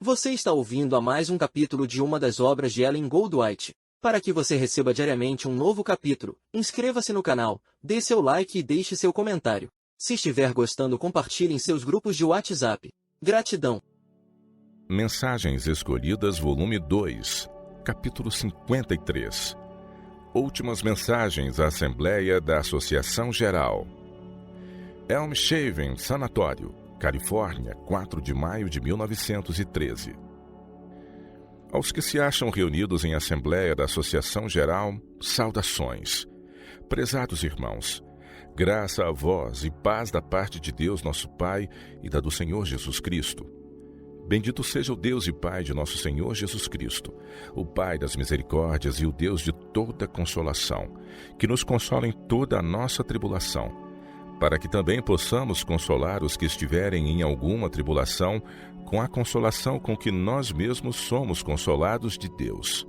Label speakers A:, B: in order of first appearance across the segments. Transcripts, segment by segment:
A: Você está ouvindo a mais um capítulo de uma das obras de Ellen Goldwhite. Para que você receba diariamente um novo capítulo, inscreva-se no canal, dê seu like e deixe seu comentário. Se estiver gostando, compartilhe em seus grupos de WhatsApp. Gratidão.
B: Mensagens Escolhidas, volume 2, capítulo 53. Últimas mensagens à Assembleia da Associação Geral. Elm Shaven Sanatório, Califórnia, 4 de maio de 1913. Aos que se acham reunidos em Assembleia da Associação Geral, saudações. Prezados irmãos, graça a vós e paz da parte de Deus nosso Pai e da do Senhor Jesus Cristo. Bendito seja o Deus e Pai de nosso Senhor Jesus Cristo, o Pai das misericórdias e o Deus de toda consolação, que nos consola em toda a nossa tribulação, para que também possamos consolar os que estiverem em alguma tribulação, com a consolação com que nós mesmos somos consolados de Deus.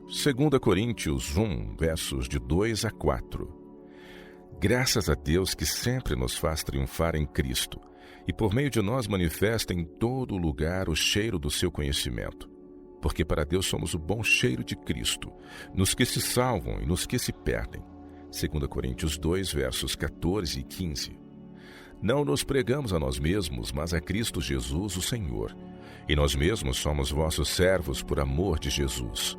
B: 2 Coríntios 1, versos de 2 a 4. Graças a Deus que sempre nos faz triunfar em Cristo, e por meio de nós manifesta em todo lugar o cheiro do seu conhecimento. Porque para Deus somos o bom cheiro de Cristo, nos que se salvam e nos que se perdem. 2 Coríntios 2, versos 14 e 15. Não nos pregamos a nós mesmos, mas a Cristo Jesus, o Senhor. E nós mesmos somos vossos servos por amor de Jesus.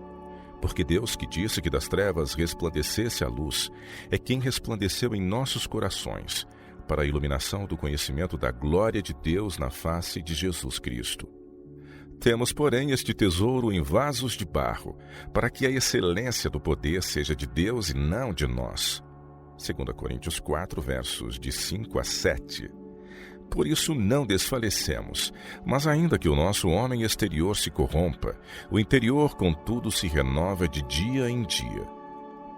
B: Porque Deus, que disse que das trevas resplandecesse a luz, é quem resplandeceu em nossos corações, para a iluminação do conhecimento da glória de Deus na face de Jesus Cristo. Temos, porém, este tesouro em vasos de barro, para que a excelência do poder seja de Deus e não de nós. 2 Coríntios 4, versos de 5 a 7. Por isso não desfalecemos, mas ainda que o nosso homem exterior se corrompa, o interior, contudo, se renova de dia em dia.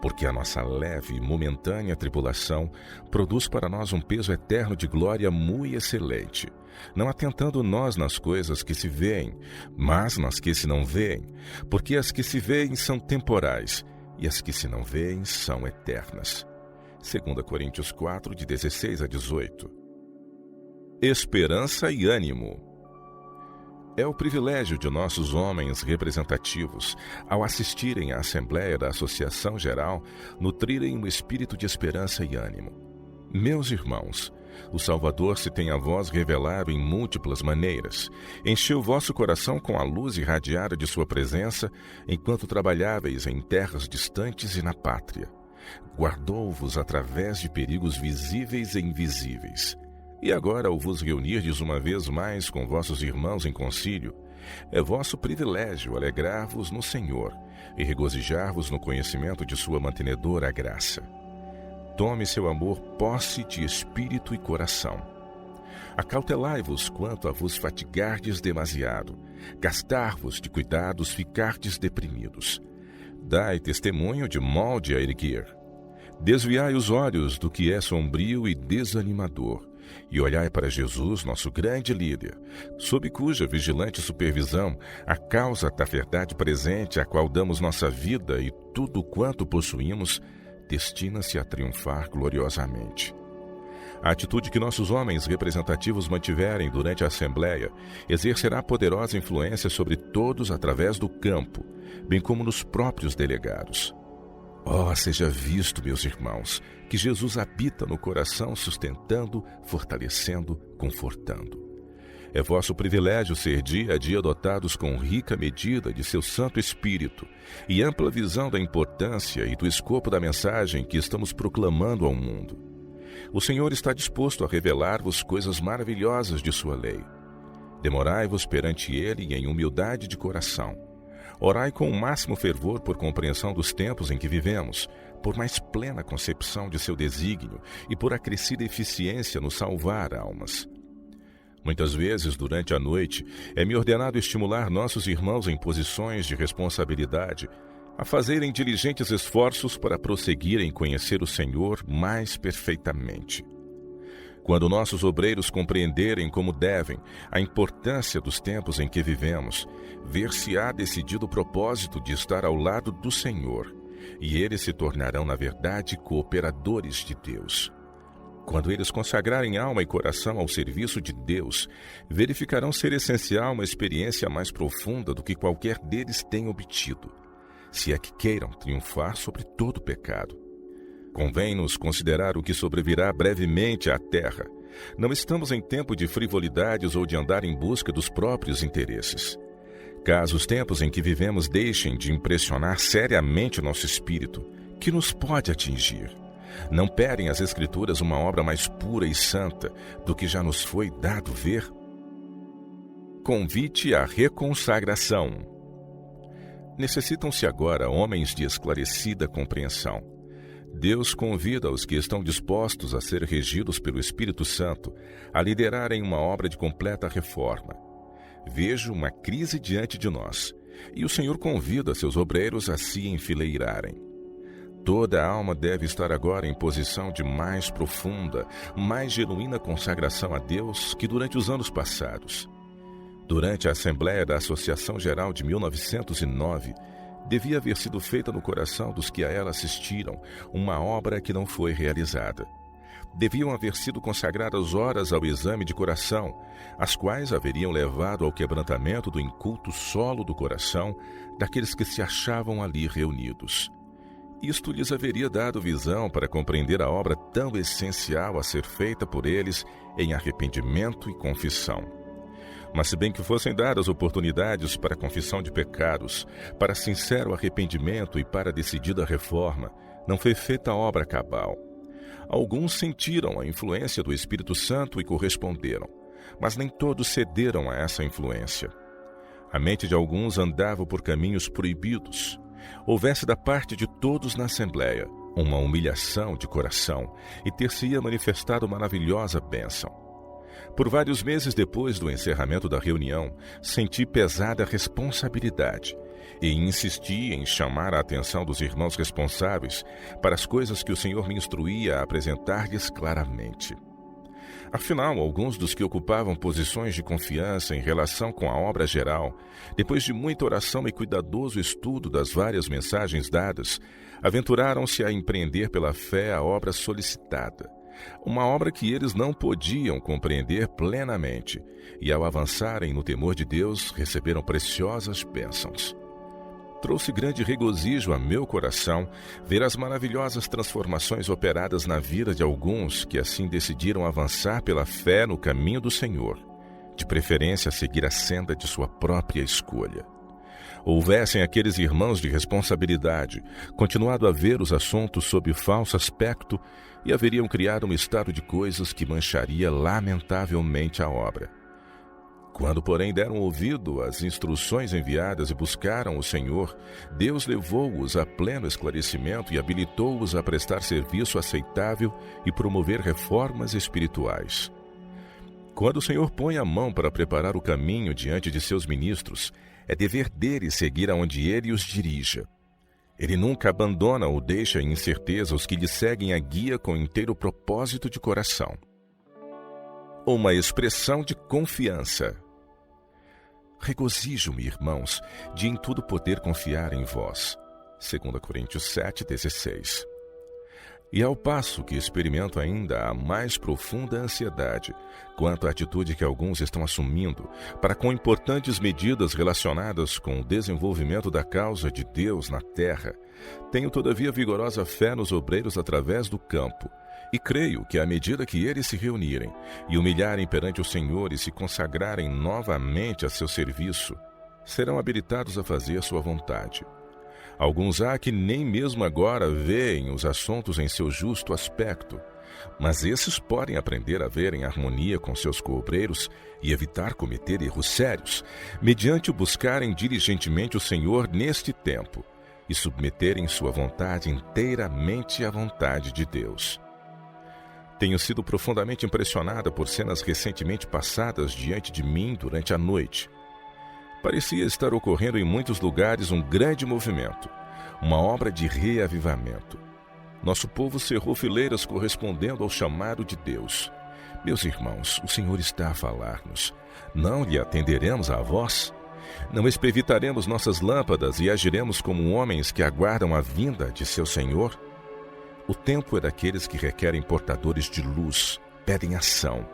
B: Porque a nossa leve e momentânea tribulação produz para nós um peso eterno de glória muito excelente, não atentando nós nas coisas que se veem, mas nas que se não veem, porque as que se veem são temporais, e as que se não veem são eternas. 2 Coríntios 4, de 16 a 18. Esperança e ânimo. É o privilégio de nossos homens representativos, ao assistirem à Assembleia da Associação Geral, nutrirem um espírito de esperança e ânimo. Meus irmãos, o Salvador se tem a vós revelado em múltiplas maneiras, encheu vosso coração com a luz irradiada de sua presença, enquanto trabalháveis em terras distantes e na pátria. Guardou-vos através de perigos visíveis e invisíveis. E agora, ao vos reunirdes uma vez mais com vossos irmãos em concílio, é vosso privilégio alegrar-vos no Senhor e regozijar-vos no conhecimento de sua mantenedora graça. Tome seu amor posse de espírito e coração. Acautelai-vos quanto a vos fatigardes demasiado, gastar-vos de cuidados, ficardes deprimidos. Dai testemunho de molde a erguer. Desviai os olhos do que é sombrio e desanimador, e olhai para Jesus, nosso grande líder, sob cuja vigilante supervisão a causa da verdade presente, a qual damos nossa vida e tudo quanto possuímos, destina-se a triunfar gloriosamente. A atitude que nossos homens representativos mantiverem durante a Assembleia exercerá poderosa influência sobre todos através do campo, bem como nos próprios delegados. Oh, seja visto, meus irmãos, que Jesus habita no coração, sustentando, fortalecendo, confortando. É vosso privilégio ser dia a dia dotados com rica medida de seu Santo Espírito e ampla visão da importância e do escopo da mensagem que estamos proclamando ao mundo. O Senhor está disposto a revelar-vos coisas maravilhosas de sua lei. Demorai-vos perante Ele em humildade de coração. Orai com o máximo fervor por compreensão dos tempos em que vivemos, por mais plena concepção de seu desígnio e por acrescida eficiência no salvar almas. Muitas vezes, durante a noite, é-me ordenado estimular nossos irmãos em posições de responsabilidade a fazerem diligentes esforços para prosseguirem em conhecer o Senhor mais perfeitamente. Quando nossos obreiros compreenderem como devem a importância dos tempos em que vivemos, ver-se-á decidido o propósito de estar ao lado do Senhor, e eles se tornarão, na verdade, cooperadores de Deus. Quando eles consagrarem alma e coração ao serviço de Deus, verificarão ser essencial uma experiência mais profunda do que qualquer deles tenha obtido, se é que queiram triunfar sobre todo o pecado. Convém-nos considerar o que sobrevirá brevemente à terra. Não estamos em tempo de frivolidades ou de andar em busca dos próprios interesses. Caso os tempos em que vivemos deixem de impressionar seriamente o nosso espírito, que nos pode atingir? Não pedem as Escrituras uma obra mais pura e santa do que já nos foi dado ver? Convite à reconsagração. Necessitam-se agora homens de esclarecida compreensão. Deus convida os que estão dispostos a ser regidos pelo Espírito Santo a liderarem uma obra de completa reforma. Vejo uma crise diante de nós, e o Senhor convida seus obreiros a se enfileirarem. Toda a alma deve estar agora em posição de mais profunda, mais genuína consagração a Deus que durante os anos passados. Durante a Assembleia da Associação Geral de 1909, devia haver sido feita no coração dos que a ela assistiram uma obra que não foi realizada. Deviam haver sido consagradas horas ao exame de coração, as quais haveriam levado ao quebrantamento do inculto solo do coração daqueles que se achavam ali reunidos. Isto lhes haveria dado visão para compreender a obra tão essencial a ser feita por eles em arrependimento e confissão. Mas se bem que fossem dadas oportunidades para a confissão de pecados, para sincero arrependimento e para decidida reforma, não foi feita a obra cabal. Alguns sentiram a influência do Espírito Santo e corresponderam, mas nem todos cederam a essa influência. A mente de alguns andava por caminhos proibidos. Houvesse da parte de todos na Assembleia uma humilhação de coração e ter-se-ia manifestado maravilhosa bênção. Por vários meses depois do encerramento da reunião, senti pesada responsabilidade e insisti em chamar a atenção dos irmãos responsáveis para as coisas que o Senhor me instruía a apresentar-lhes claramente. Afinal, alguns dos que ocupavam posições de confiança em relação com a obra geral, depois de muita oração e cuidadoso estudo das várias mensagens dadas, aventuraram-se a empreender pela fé a obra solicitada, uma obra que eles não podiam compreender plenamente, e ao avançarem no temor de Deus, receberam preciosas bênçãos. Trouxe grande regozijo a meu coração ver as maravilhosas transformações operadas na vida de alguns que assim decidiram avançar pela fé no caminho do Senhor, de preferência seguir a senda de sua própria escolha. Houvessem aqueles irmãos de responsabilidade continuado a ver os assuntos sob falso aspecto e haveriam criado um estado de coisas que mancharia lamentavelmente a obra. Quando, porém, deram ouvido às instruções enviadas e buscaram o Senhor, Deus levou-os a pleno esclarecimento e habilitou-os a prestar serviço aceitável e promover reformas espirituais. Quando o Senhor põe a mão para preparar o caminho diante de seus ministros, é dever deles seguir aonde ele os dirija. Ele nunca abandona ou deixa em incerteza os que lhe seguem a guia com inteiro propósito de coração. Uma expressão de confiança. Regozijo-me, irmãos, de em tudo poder confiar em vós. 2 Coríntios 7,16. E ao passo que experimento ainda a mais profunda ansiedade quanto à atitude que alguns estão assumindo para com importantes medidas relacionadas com o desenvolvimento da causa de Deus na terra, tenho todavia vigorosa fé nos obreiros através do campo, e creio que à medida que eles se reunirem e humilharem perante o Senhor e se consagrarem novamente a seu serviço, serão habilitados a fazer sua vontade. Alguns há que nem mesmo agora veem os assuntos em seu justo aspecto, mas esses podem aprender a ver em harmonia com seus coobreiros e evitar cometer erros sérios, mediante o buscarem diligentemente o Senhor neste tempo e submeterem sua vontade inteiramente à vontade de Deus. Tenho sido profundamente impressionada por cenas recentemente passadas diante de mim durante a noite. Parecia estar ocorrendo em muitos lugares um grande movimento, uma obra de reavivamento. Nosso povo cerrou fileiras correspondendo ao chamado de Deus. Meus irmãos, o Senhor está a falar-nos. Não lhe atenderemos à voz? Não esprevitaremos nossas lâmpadas e agiremos como homens que aguardam a vinda de seu Senhor? O tempo é daqueles que requerem portadores de luz, pedem ação.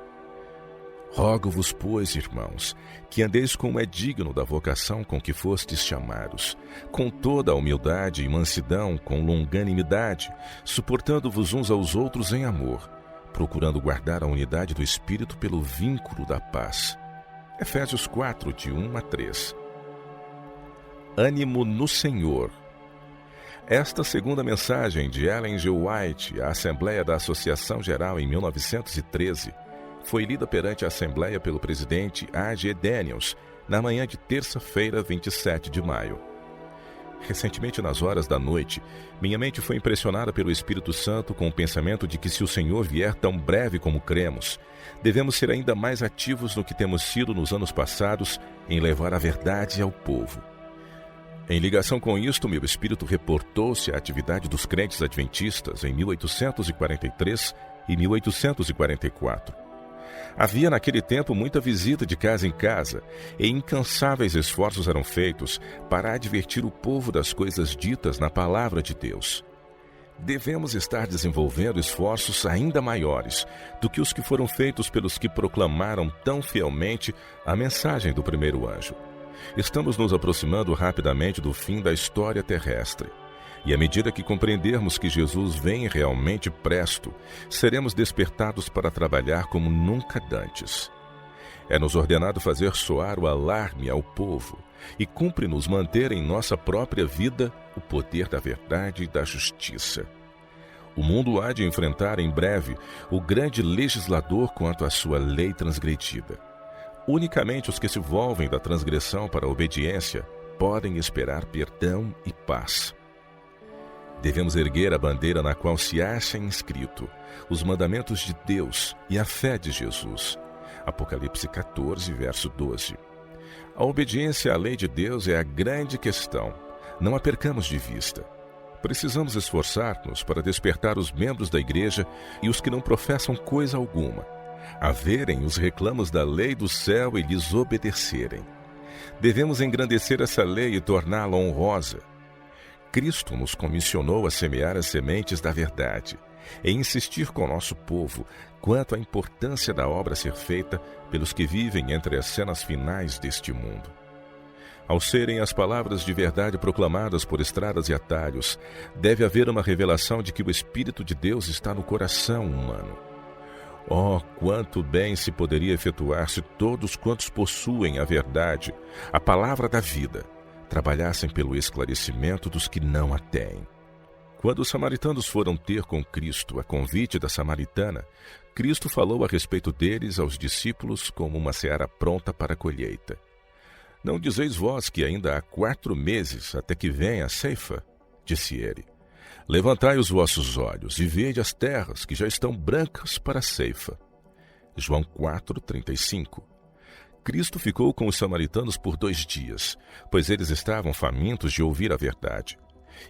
B: Rogo-vos, pois, irmãos, que andeis como é digno da vocação com que fostes chamados, com toda a humildade e mansidão, com longanimidade, suportando-vos uns aos outros em amor, procurando guardar a unidade do Espírito pelo vínculo da paz. Efésios 4, de 1 a 3. Ânimo no Senhor. Esta segunda mensagem de Ellen G. White à Assembleia da Associação Geral em 1913 foi lida perante a Assembleia pelo presidente A. G. Daniels na manhã de terça-feira, 27 de maio. Recentemente, nas horas da noite, minha mente foi impressionada pelo Espírito Santo com o pensamento de que, se o Senhor vier tão breve como cremos, devemos ser ainda mais ativos no que temos sido nos anos passados em levar a verdade ao povo. Em ligação com isto, meu espírito reportou-se à atividade dos crentes adventistas em 1843 e 1844. Havia naquele tempo muita visita de casa em casa e incansáveis esforços eram feitos para advertir o povo das coisas ditas na palavra de Deus. Devemos estar desenvolvendo esforços ainda maiores do que os que foram feitos pelos que proclamaram tão fielmente a mensagem do primeiro anjo. Estamos nos aproximando rapidamente do fim da história terrestre. E à medida que compreendermos que Jesus vem realmente presto, seremos despertados para trabalhar como nunca dantes. É-nos ordenado fazer soar o alarme ao povo e cumpre-nos manter em nossa própria vida o poder da verdade e da justiça. O mundo há de enfrentar em breve o grande legislador quanto à sua lei transgredida. Unicamente os que se volvem da transgressão para a obediência podem esperar perdão e paz. Devemos erguer a bandeira na qual se acha inscrito os mandamentos de Deus e a fé de Jesus. Apocalipse 14, verso 12. A obediência à lei de Deus é a grande questão. Não a percamos de vista. Precisamos esforçar-nos para despertar os membros da igreja e os que não professam coisa alguma, a verem os reclamos da lei do céu e lhes obedecerem. Devemos engrandecer essa lei e torná-la honrosa. Cristo nos comissionou a semear as sementes da verdade e insistir com o nosso povo quanto à importância da obra a ser feita pelos que vivem entre as cenas finais deste mundo. Ao serem as palavras de verdade proclamadas por estradas e atalhos, deve haver uma revelação de que o Espírito de Deus está no coração humano. Oh, quanto bem se poderia efetuar se todos quantos possuem a verdade, a palavra da vida, trabalhassem pelo esclarecimento dos que não a têm. Quando os samaritanos foram ter com Cristo a convite da samaritana, Cristo falou a respeito deles aos discípulos como uma seara pronta para a colheita. Não dizeis vós que ainda há 4 meses até que venha a ceifa? Disse ele. Levantai os vossos olhos e vede as terras que já estão brancas para a ceifa. João 4:35. Cristo ficou com os samaritanos por 2 dias, pois eles estavam famintos de ouvir a verdade.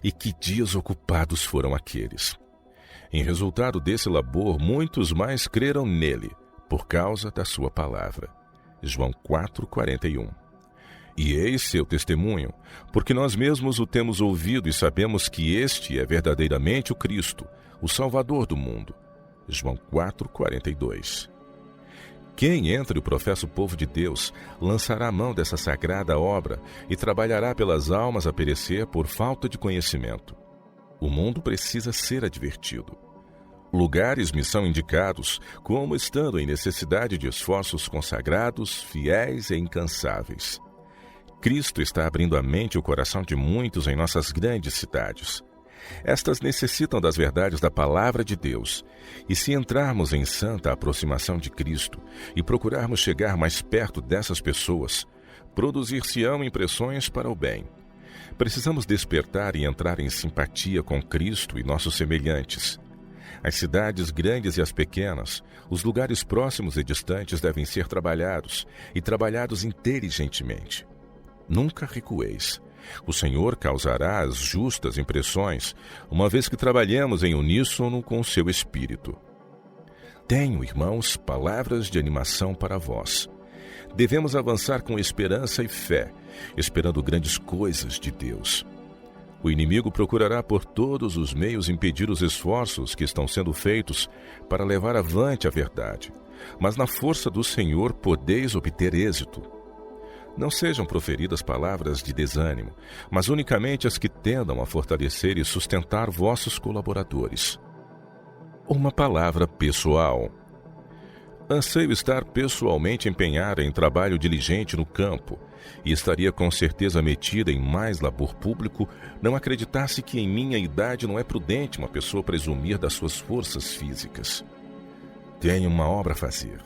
B: E que dias ocupados foram aqueles! Em resultado desse labor, muitos mais creram nele, por causa da sua palavra. João 4:41. E eis seu testemunho, porque nós mesmos o temos ouvido e sabemos que este é verdadeiramente o Cristo, o Salvador do mundo. João 4:42. Quem entre o professo povo de Deus lançará a mão dessa sagrada obra e trabalhará pelas almas a perecer por falta de conhecimento? O mundo precisa ser advertido. Lugares me são indicados como estando em necessidade de esforços consagrados, fiéis e incansáveis. Cristo está abrindo a mente e o coração de muitos em nossas grandes cidades. Estas necessitam das verdades da palavra de Deus, e se entrarmos em santa aproximação de Cristo e procurarmos chegar mais perto dessas pessoas, produzir-se-ão impressões para o bem. Precisamos despertar e entrar em simpatia com Cristo e nossos semelhantes. As cidades grandes e as pequenas, os lugares próximos e distantes devem ser trabalhados, e trabalhados inteligentemente. Nunca recueis. O Senhor causará as justas impressões, uma vez que trabalhemos em uníssono com o seu Espírito. Tenho, irmãos, palavras de animação para vós. Devemos avançar com esperança e fé, esperando grandes coisas de Deus. O inimigo procurará por todos os meios impedir os esforços que estão sendo feitos para levar avante a verdade. Mas na força do Senhor podeis obter êxito. Não sejam proferidas palavras de desânimo, mas unicamente as que tendam a fortalecer e sustentar vossos colaboradores. Uma palavra pessoal. Anseio estar pessoalmente empenhada em trabalho diligente no campo, e estaria com certeza metida em mais labor público, não acreditasse que em minha idade não é prudente uma pessoa presumir das suas forças físicas. Tenho uma obra a fazer.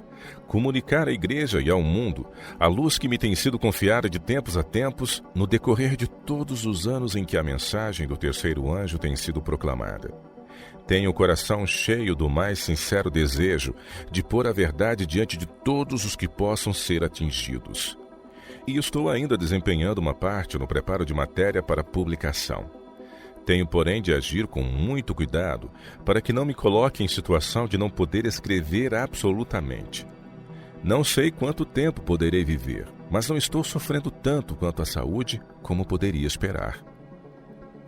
B: Comunicar à igreja e ao mundo a luz que me tem sido confiada de tempos a tempos no decorrer de todos os anos em que a mensagem do terceiro anjo tem sido proclamada. Tenho o coração cheio do mais sincero desejo de pôr a verdade diante de todos os que possam ser atingidos. E estou ainda desempenhando uma parte no preparo de matéria para publicação. Tenho, porém, de agir com muito cuidado para que não me coloque em situação de não poder escrever absolutamente. Não sei quanto tempo poderei viver, mas não estou sofrendo tanto quanto a saúde como poderia esperar.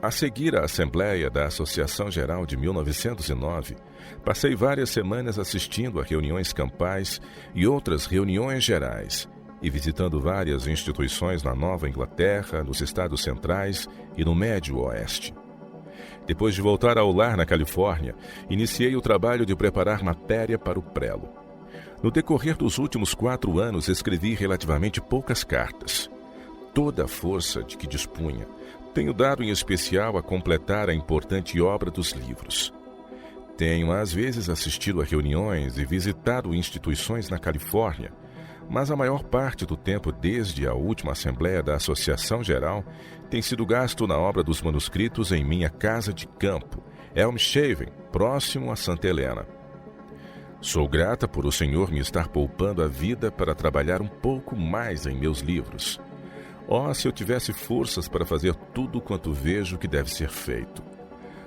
B: A seguir à Assembleia da Associação Geral de 1909, passei várias semanas assistindo a reuniões campais e outras reuniões gerais, e visitando várias instituições na Nova Inglaterra, nos Estados Centrais e no Médio Oeste. Depois de voltar ao lar na Califórnia, iniciei o trabalho de preparar matéria para o prelo. No decorrer dos últimos 4 anos, escrevi relativamente poucas cartas. Toda a força de que dispunha, tenho dado em especial a completar a importante obra dos livros. Tenho, às vezes, assistido a reuniões e visitado instituições na Califórnia, mas a maior parte do tempo, desde a última Assembleia da Associação Geral, tem sido gasto na obra dos manuscritos em minha casa de campo, Elmshaven, próximo a Santa Helena. Sou grata por o Senhor me estar poupando a vida para trabalhar um pouco mais em meus livros. Oh, se eu tivesse forças para fazer tudo quanto vejo que deve ser feito.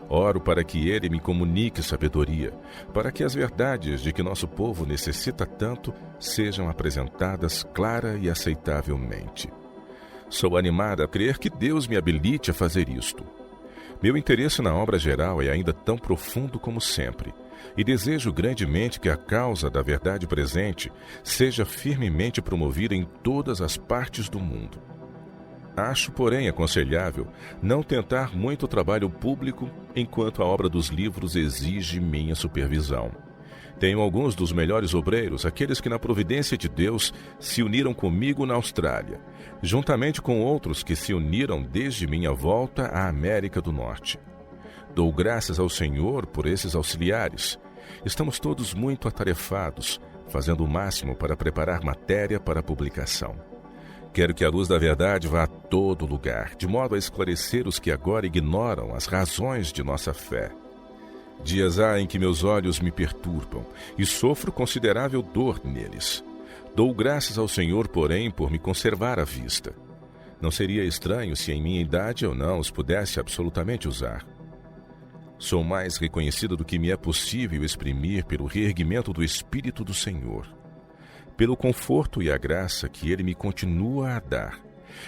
B: Oro para que Ele me comunique sabedoria, para que as verdades de que nosso povo necessita tanto sejam apresentadas clara e aceitavelmente. Sou animada a crer que Deus me habilite a fazer isto. Meu interesse na obra geral é ainda tão profundo como sempre, e desejo grandemente que a causa da verdade presente seja firmemente promovida em todas as partes do mundo. Acho, porém, aconselhável não tentar muito trabalho público enquanto a obra dos livros exige minha supervisão. Tenho alguns dos melhores obreiros, aqueles que na providência de Deus se uniram comigo na Austrália, juntamente com outros que se uniram desde minha volta à América do Norte. Dou graças ao Senhor por esses auxiliares. Estamos todos muito atarefados, fazendo o máximo para preparar matéria para publicação. Quero que a luz da verdade vá a todo lugar, de modo a esclarecer os que agora ignoram as razões de nossa fé. Dias há em que meus olhos me perturbam e sofro considerável dor neles. Dou graças ao Senhor, porém, por me conservar a vista. Não seria estranho se em minha idade eu não os pudesse absolutamente usar. Sou mais reconhecido do que me é possível exprimir pelo reerguimento do Espírito do Senhor, pelo conforto e a graça que Ele me continua a dar,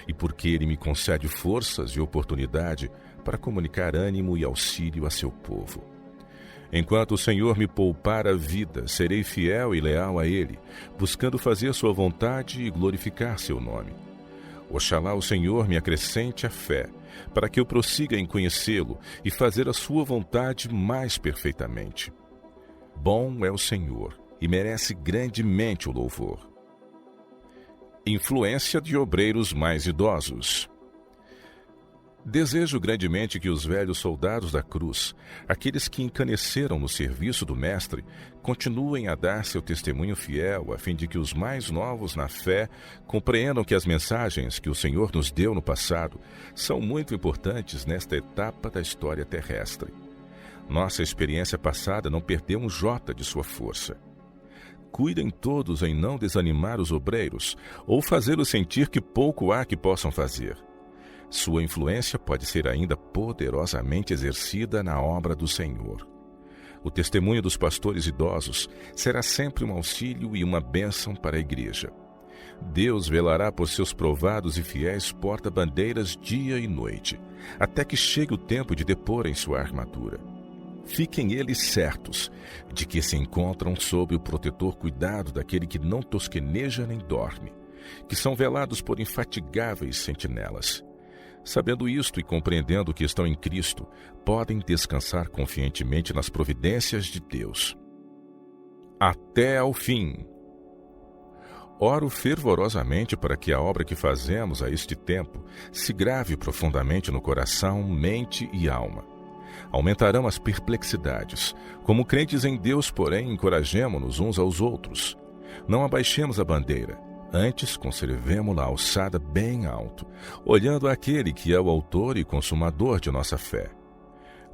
B: e porque Ele me concede forças e oportunidade para comunicar ânimo e auxílio a seu povo. Enquanto o Senhor me poupar a vida, serei fiel e leal a Ele, buscando fazer sua vontade e glorificar seu nome. Oxalá o Senhor me acrescente a fé, para que eu prossiga em conhecê-lo e fazer a sua vontade mais perfeitamente. Bom é o Senhor, e merece grandemente o louvor. Influência de obreiros mais idosos. Desejo grandemente que os velhos soldados da cruz, aqueles que encaneceram no serviço do Mestre, continuem a dar seu testemunho fiel, a fim de que os mais novos na fé compreendam que as mensagens que o Senhor nos deu no passado são muito importantes nesta etapa da história terrestre. Nossa experiência passada não perdeu um jota de sua força. Cuidem todos em não desanimar os obreiros ou fazê-los sentir que pouco há que possam fazer. Sua influência pode ser ainda poderosamente exercida na obra do Senhor. O testemunho dos pastores idosos será sempre um auxílio e uma bênção para a igreja. Deus velará por seus provados e fiéis porta-bandeiras dia e noite, até que chegue o tempo de deporem sua armadura. Fiquem eles certos de que se encontram sob o protetor cuidado daquele que não tosqueneja nem dorme, que são velados por infatigáveis sentinelas. Sabendo isto e compreendendo que estão em Cristo, podem descansar confiantemente nas providências de Deus. Até ao fim. Oro fervorosamente para que a obra que fazemos a este tempo se grave profundamente no coração, mente e alma. Aumentarão as perplexidades. Como crentes em Deus, porém, encorajemo-nos uns aos outros. Não abaixemos a bandeira, antes conservemo-la alçada bem alto, olhando àquele que é o autor e consumador de nossa fé.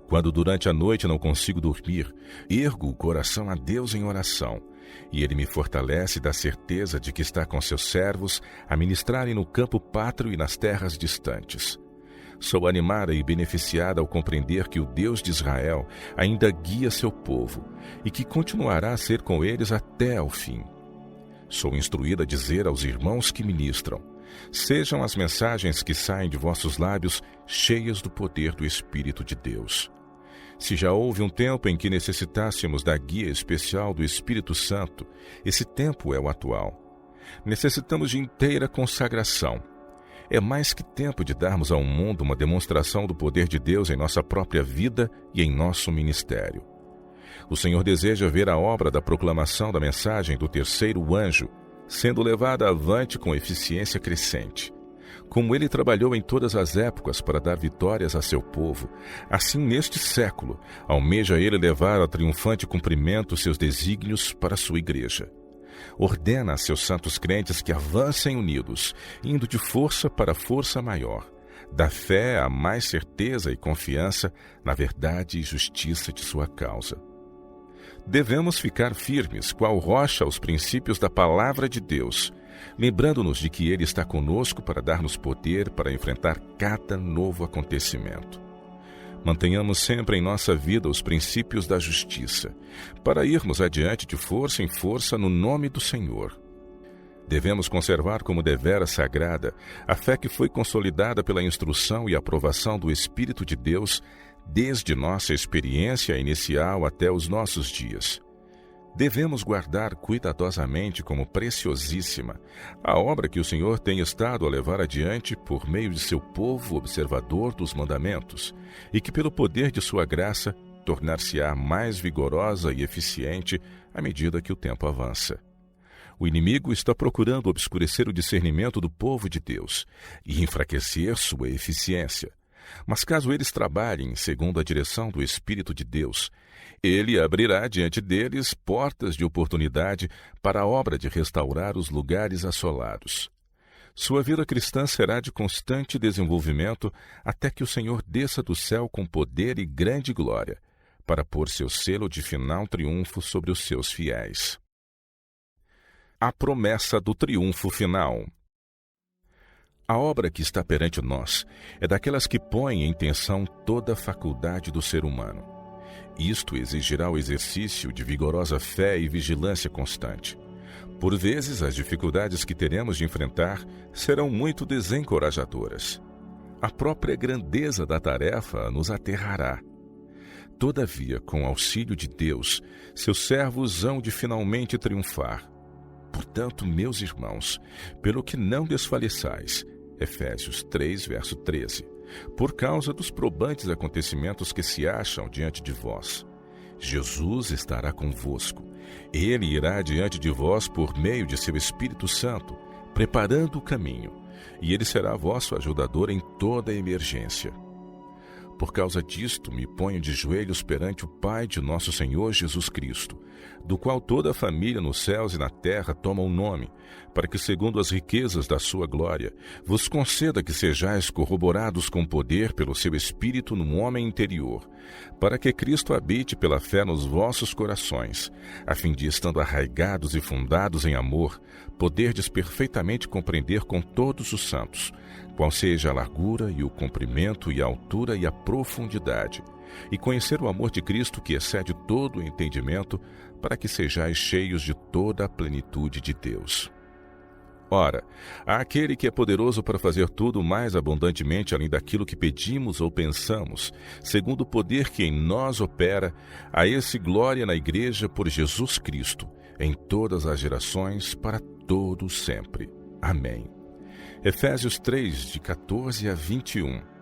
B: Quando durante a noite não consigo dormir, ergo o coração a Deus em oração, e Ele me fortalece da certeza de que está com seus servos a ministrarem no campo pátrio e nas terras distantes. Sou animada e beneficiada ao compreender que o Deus de Israel ainda guia seu povo e que continuará a ser com eles até ao fim. Sou instruída a dizer aos irmãos que ministram: sejam as mensagens que saem de vossos lábios cheias do poder do Espírito de Deus. Se já houve um tempo em que necessitássemos da guia especial do Espírito Santo, esse tempo é o atual. Necessitamos de inteira consagração. É mais que tempo de darmos ao mundo uma demonstração do poder de Deus em nossa própria vida e em nosso ministério. O Senhor deseja ver a obra da proclamação da mensagem do terceiro anjo sendo levada avante com eficiência crescente. Como ele trabalhou em todas as épocas para dar vitórias a seu povo, assim neste século almeja ele levar a triunfante cumprimento seus desígnios para a sua igreja. Ordena a seus santos crentes que avancem unidos, indo de força para força maior, da fé a mais certeza e confiança na verdade e justiça de sua causa. Devemos ficar firmes, qual rocha aos princípios da palavra de Deus, lembrando-nos de que Ele está conosco para dar-nos poder para enfrentar cada novo acontecimento. Mantenhamos sempre em nossa vida os princípios da justiça, para irmos adiante de força em força no nome do Senhor. Devemos conservar como devera sagrada a fé que foi consolidada pela instrução e aprovação do Espírito de Deus desde nossa experiência inicial até os nossos dias. Devemos guardar cuidadosamente como preciosíssima a obra que o Senhor tem estado a levar adiante por meio de seu povo observador dos mandamentos, e que pelo poder de sua graça tornar-se-á mais vigorosa e eficiente à medida que o tempo avança. O inimigo está procurando obscurecer o discernimento do povo de Deus e enfraquecer sua eficiência. Mas caso eles trabalhem segundo a direção do Espírito de Deus, Ele abrirá diante deles portas de oportunidade para a obra de restaurar os lugares assolados. Sua vida cristã será de constante desenvolvimento até que o Senhor desça do céu com poder e grande glória, para pôr seu selo de final triunfo sobre os seus fiéis. A promessa do triunfo final. A obra que está perante nós é daquelas que põem em tensão toda a faculdade do ser humano. Isto exigirá o exercício de vigorosa fé e vigilância constante. Por vezes, as dificuldades que teremos de enfrentar serão muito desencorajadoras. A própria grandeza da tarefa nos aterrará. Todavia, com o auxílio de Deus, seus servos hão de finalmente triunfar. Portanto, meus irmãos, pelo que não desfaleçais, Efésios 3, verso 13, por causa dos probantes acontecimentos que se acham diante de vós. Jesus estará convosco. Ele irá diante de vós por meio de seu Espírito Santo, preparando o caminho, e ele será vosso ajudador em toda emergência. Por causa disto, me ponho de joelhos perante o Pai de nosso Senhor Jesus Cristo, do qual toda a família nos céus e na terra toma o nome, para que, segundo as riquezas da sua glória, vos conceda que sejais corroborados com poder pelo seu Espírito no homem interior, para que Cristo habite pela fé nos vossos corações, a fim de, estando arraigados e fundados em amor, poderdes perfeitamente compreender com todos os santos qual seja a largura e o comprimento e a altura e a profundidade, e conhecer o amor de Cristo que excede todo o entendimento, para que sejais cheios de toda a plenitude de Deus. Ora, àquele que é poderoso para fazer tudo mais abundantemente além daquilo que pedimos ou pensamos, segundo o poder que em nós opera, a esse glória na Igreja por Jesus Cristo, em todas as gerações, para todo sempre. Amém. Efésios 3, de 14 a 21.